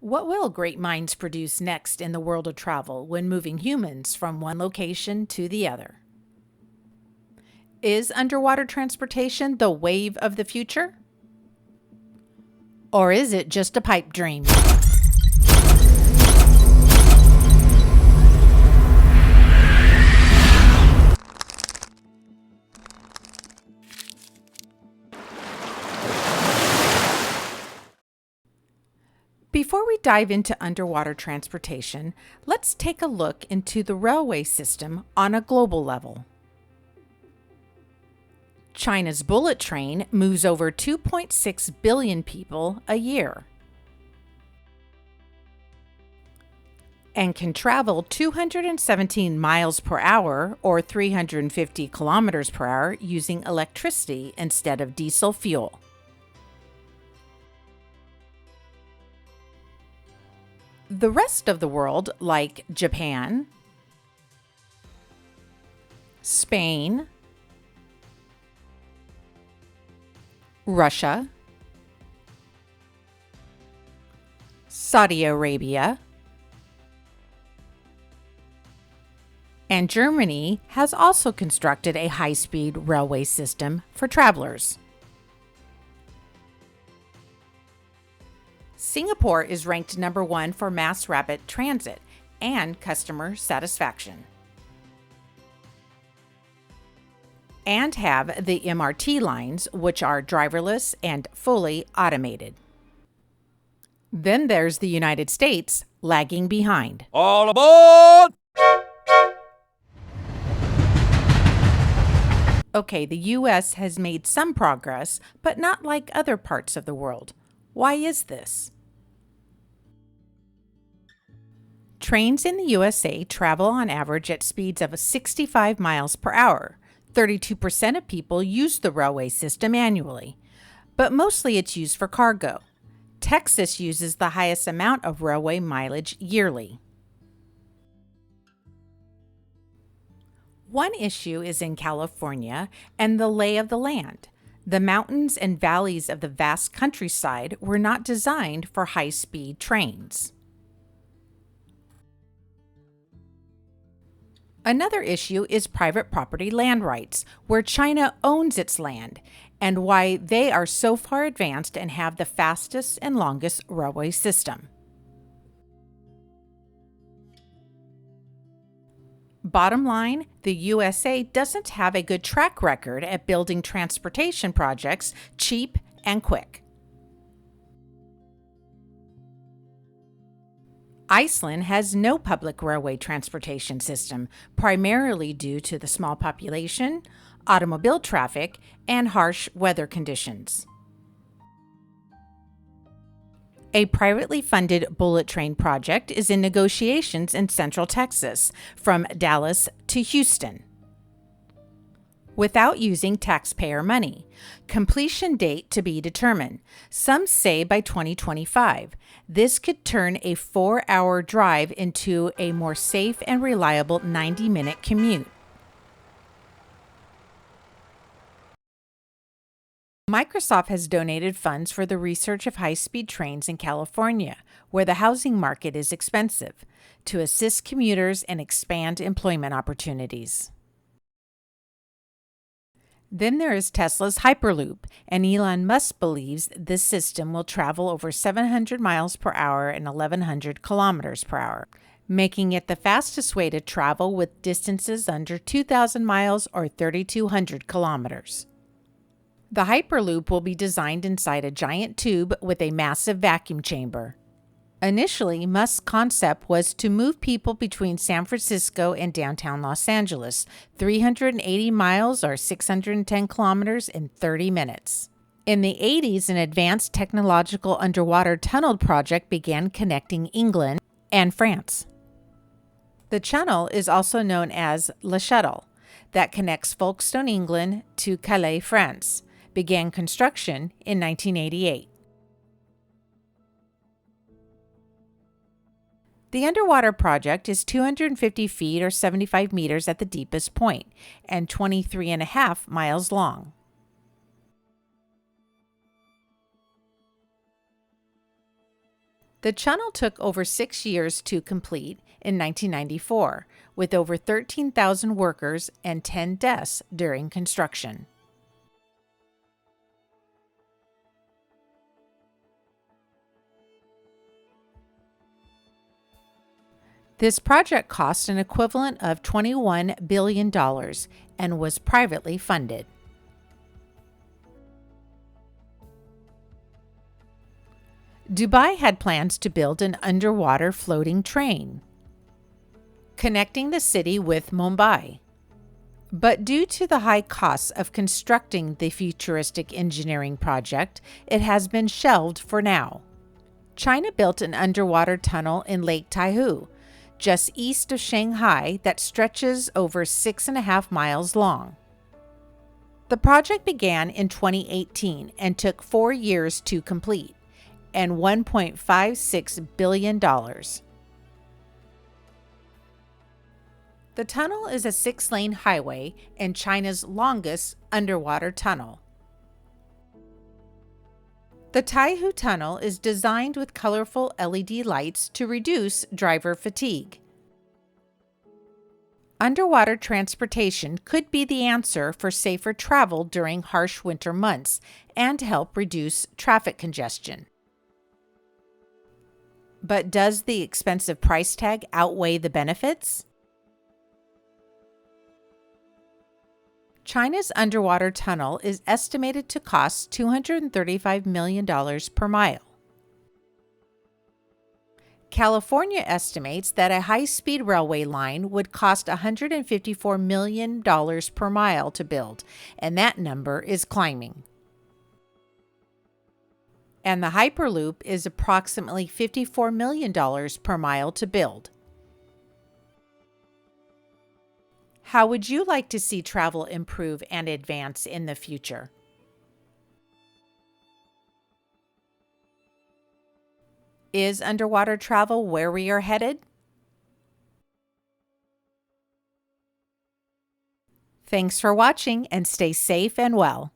What will great minds produce next in the world of travel when moving humans from one location to the other? Is underwater transportation the wave of the future? Or is it just a pipe dream? Before we dive into underwater transportation, let's take a look into the railway system on a global level. China's bullet train moves over 2.6 billion people a year and can travel 217 miles per hour or 350 kilometers per hour using electricity instead of diesel fuel. The rest of the world, like Japan, Spain, Russia, Saudi Arabia, and Germany has also constructed a high-speed railway system for travelers. Singapore is ranked number 1 for mass rapid transit and customer satisfaction, and have the MRT lines, which are driverless and fully automated. Then there's the United States, lagging behind. All aboard! Okay, the US has made some progress, but not like other parts of the world. Why is this? Trains in the USA travel on average at speeds of 65 miles per hour. 32% of people use the railway system annually, but mostly it's used for cargo. Texas uses the highest amount of railway mileage yearly. One issue is in California and the lay of the land. The mountains and valleys of the vast countryside were not designed for high-speed trains. Another issue is private property land rights, where China owns its land, and why they are so far advanced and have the fastest and longest railway system. Bottom line, the USA doesn't have a good track record at building transportation projects cheap and quick. Iceland has no public railway transportation system, primarily due to the small population, automobile traffic, and harsh weather conditions. A privately funded bullet train project is in negotiations in Central Texas, from Dallas to Houston, without using taxpayer money. Completion date to be determined. Some say by 2025. This could turn a 4-hour drive into a more safe and reliable 90-minute commute. Microsoft has donated funds for the research of high-speed trains in California, where the housing market is expensive, to assist commuters and expand employment opportunities. Then there is Tesla's Hyperloop, and Elon Musk believes this system will travel over 700 miles per hour and 1,100 kilometers per hour, making it the fastest way to travel with distances under 2,000 miles or 3,200 kilometers. The Hyperloop will be designed inside a giant tube with a massive vacuum chamber. Initially, Musk's concept was to move people between San Francisco and downtown Los Angeles, 380 miles or 610 kilometers in 30 minutes. In the 80s, an advanced technological underwater tunnel project began connecting England and France. The tunnel is also known as Le Shuttle, that connects Folkestone, England to Calais, France, began construction in 1988. The underwater project is 250 feet or 75 meters at the deepest point and 23.5 miles long. The tunnel took over 6 years to complete in 1994, with over 13,000 workers and 10 deaths during construction. This project cost an equivalent of $21 billion and was privately funded. Dubai had plans to build an underwater floating train connecting the city with Mumbai. But due to the high costs of constructing the futuristic engineering project, it has been shelved for now. China built an underwater tunnel in Lake Taihu, just east of Shanghai, that stretches over 6.5 miles long. The project began in 2018 and took 4 years to complete, and $1.56 billion. The tunnel is a 6-lane highway and China's longest underwater tunnel. The Taihu Tunnel is designed with colorful LED lights to reduce driver fatigue. Underwater transportation could be the answer for safer travel during harsh winter months and help reduce traffic congestion. But does the expensive price tag outweigh the benefits? China's underwater tunnel is estimated to cost $235 million per mile. California estimates that a high-speed railway line would cost $154 million per mile to build, and that number is climbing. And the Hyperloop is approximately $54 million per mile to build. How would you like to see travel improve and advance in the future? Is underwater travel where we are headed? Thanks for watching and stay safe and well.